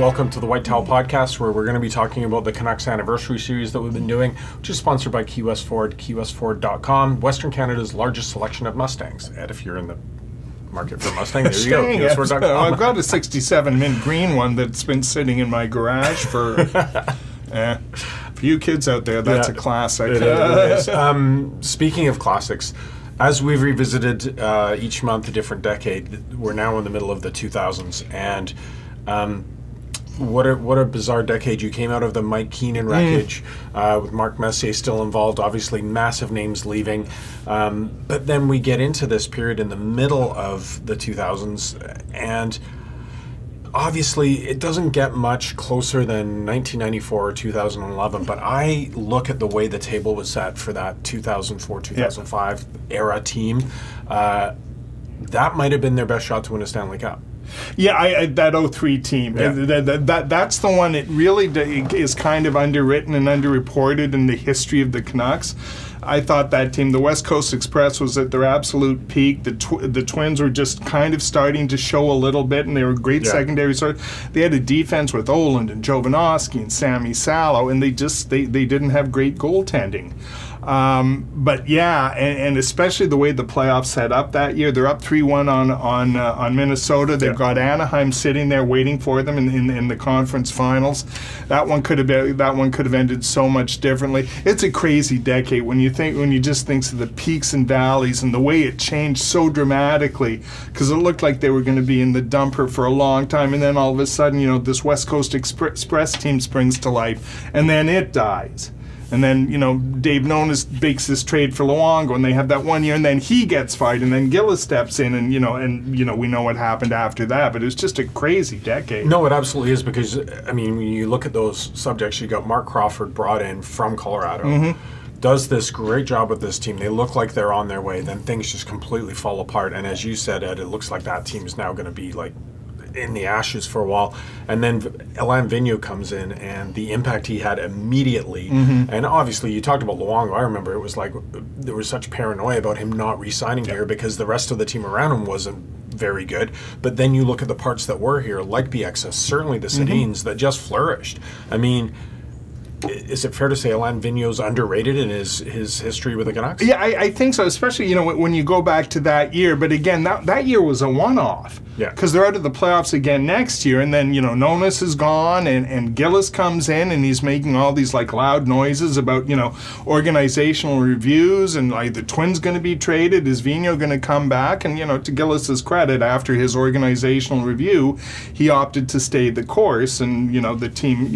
Welcome to the White Towel Podcast, where we're going to be talking about the Canucks Anniversary Series that we've been doing, which is sponsored by Key West Ford, keywestford.com, Western Canada's largest selection of Mustangs. Ed, if you're in the market for Mustang, there you go, keywestford.com. I've got a 67 mint green one that's been sitting in my garage for... For you kids out there, that's a classic. It is. Speaking of classics, as we've revisited each month a different decade, we're now in the middle of the 2000s, and what a bizarre decade. You came out of the Mike Keenan wreckage with Mark Messier still involved, obviously massive names leaving, but then we get into this period in the middle of the 2000s, and obviously, it doesn't get much closer than 1994 or 2011, but I look at the way the table was set for that 2004-2005 era team. That might have been their best shot to win a Stanley Cup. Yeah, that 03 team. Yeah. That's the one that really is kind of underwritten and underreported in the history of the Canucks. I thought that team, the West Coast Express, was at their absolute peak. The Twins were just kind of starting to show a little bit, and they were great secondary. So they had a defense with Oland and Jovanovski and Sammy Salo, and they didn't have great goaltending. But yeah, and especially the way the playoffs set up that year. They're up 3-1 on Minnesota. They've got Anaheim sitting there waiting for them in the conference finals. That one could have ended so much differently. It's a crazy decade when you just think of the peaks and valleys and the way it changed so dramatically, because it looked like they were going to be in the dumper for a long time, and then all of a sudden, this West Coast Express team springs to life, and then it dies. And then, Dave Nonis bakes this trade for Luongo, and they have that 1 year, and then he gets fired, and then Gillis steps in, and we know what happened after that. But it was just a crazy decade. No, it absolutely is, because, when you look at those subjects, you got Mark Crawford brought in from Colorado, does this great job with this team. They look like they're on their way. Then things just completely fall apart. And as you said, Ed, it looks like that team is now going to be like in the ashes for a while. And then Alain Vigneault comes in, and the impact he had immediately. And obviously, you talked about Luongo. I remember it was like there was such paranoia about him not re-signing here because the rest of the team around him wasn't very good. But then you look at the parts that were here, like Bieksa, certainly the Sedins, that just flourished. I mean, is it fair to say Alain Vigneault's underrated in his history with the Canucks? Yeah, I think so, especially, when you go back to that year. But again, that year was a one-off. Yeah. Because they're out of the playoffs again next year, and then, Nonis is gone, and Gillis comes in, and he's making all these, loud noises about, organizational reviews, and, the Twins going to be traded. Is Vigneault going to come back? And, to Gillis's credit, after his organizational review, he opted to stay the course, and, the team,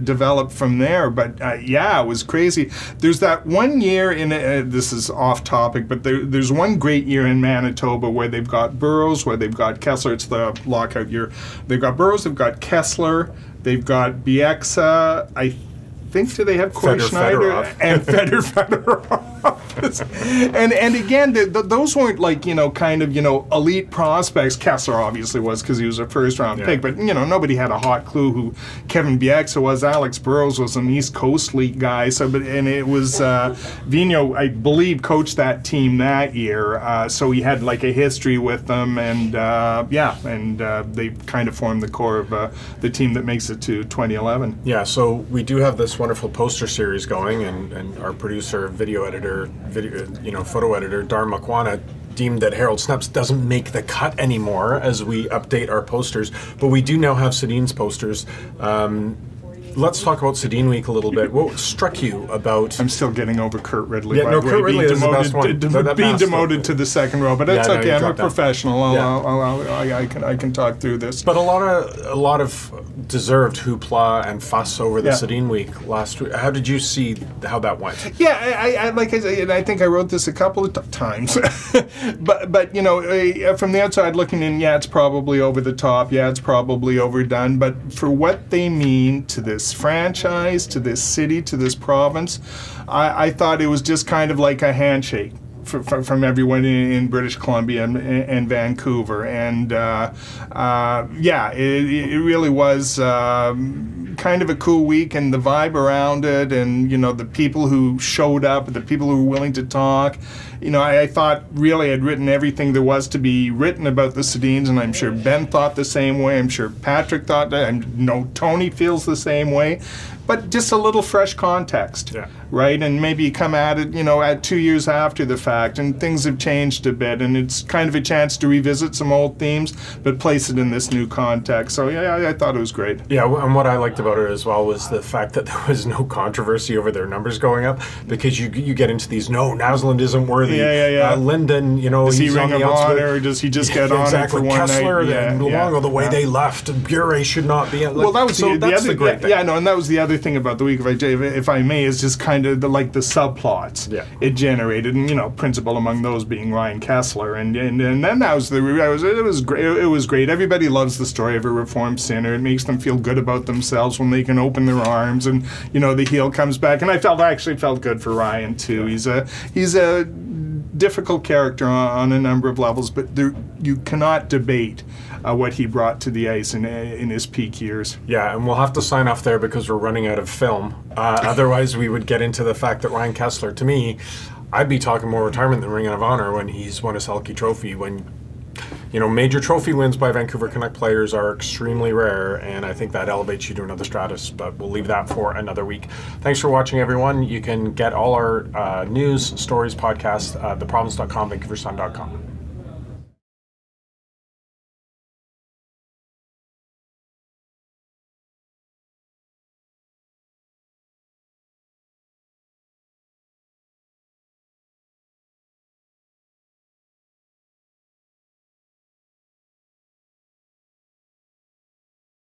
developed from there. But, it was crazy. There's that 1 year this is off topic, but there's one great year in Manitoba where they've got Burrows, where they've got Kessler. It's the lockout year. They've got Burrows, they've got Kessler, they've got Bieksa. I think, do they have Corey Schneider? And Fedorov. and again, those weren't elite prospects. Kessler obviously was, because he was a first-round pick, but nobody had a hot clue who Kevin Bieksa was. Alex Burrows was an East Coast League guy. And it was Vigneault, I believe, coached that team that year. So he had a history with them, and they kind of formed the core of the team that makes it to 2011. Yeah. So we do have this wonderful poster series going, and our producer, photo editor, Dar Makwana, deemed that Harold Snep's doesn't make the cut anymore as we update our posters, but we do now have Sedin's posters. Let's talk about Sedin Week a little bit. What struck you about... I'm still getting over Kurt Ridley. Yeah, Kurt Ridley is the best one. Being demoted to the second row, but that's okay. I'm a professional. I can talk through this. But a lot of deserved hoopla and fuss over the Sedin Week last week. How did you see how that went? Yeah, I think I wrote this a couple of times. but from the outside looking in, it's probably over the top. Yeah, it's probably overdone. But for what they mean to this franchise, to this city, to this province, I thought it was just kind of like a handshake from everyone in British Columbia and Vancouver. And it really was kind of a cool week, and the vibe around it, and the people who showed up, the people who were willing to talk, I thought really I'd written everything there was to be written about the Sedins, and I'm sure Ben thought the same way. I'm sure Patrick thought that. I know Tony feels the same way. But just a little fresh context, right? And maybe you come at it, at 2 years after the fact, and things have changed a bit, and it's kind of a chance to revisit some old themes, but place it in this new context. So I thought it was great. Yeah, and what I liked about it as well was the fact that there was no controversy over their numbers going up, because you get into these, no, Naslund isn't worthy. Linden, does he's he on ring the of outside. honor, or does he just get on exactly. it for one Kessler night? and Luongo, the way they left, Bure should not be. Well, that was that's the great thing. and that was the other thing about the week, if I may, is just kind of the subplots it generated, and principal among those being Ryan Kessler, and then that was it was great. It was great. Everybody loves the story of a reformed sinner. It makes them feel good about themselves when they can open their arms, and the heel comes back. And I actually felt good for Ryan too. He's a difficult character on a number of levels, but you cannot debate what he brought to the ice in his peak years. Yeah, and we'll have to sign off there because we're running out of film. Otherwise, we would get into the fact that Ryan Kessler, to me, I'd be talking more retirement than Ring of Honor when he's won a Selke Trophy. When major trophy wins by Vancouver Canuck players are extremely rare, and I think that elevates you to another stratus, but we'll leave that for another week. Thanks for watching, everyone. You can get all our news, stories, podcasts at theprovince.com, vancouversun.com.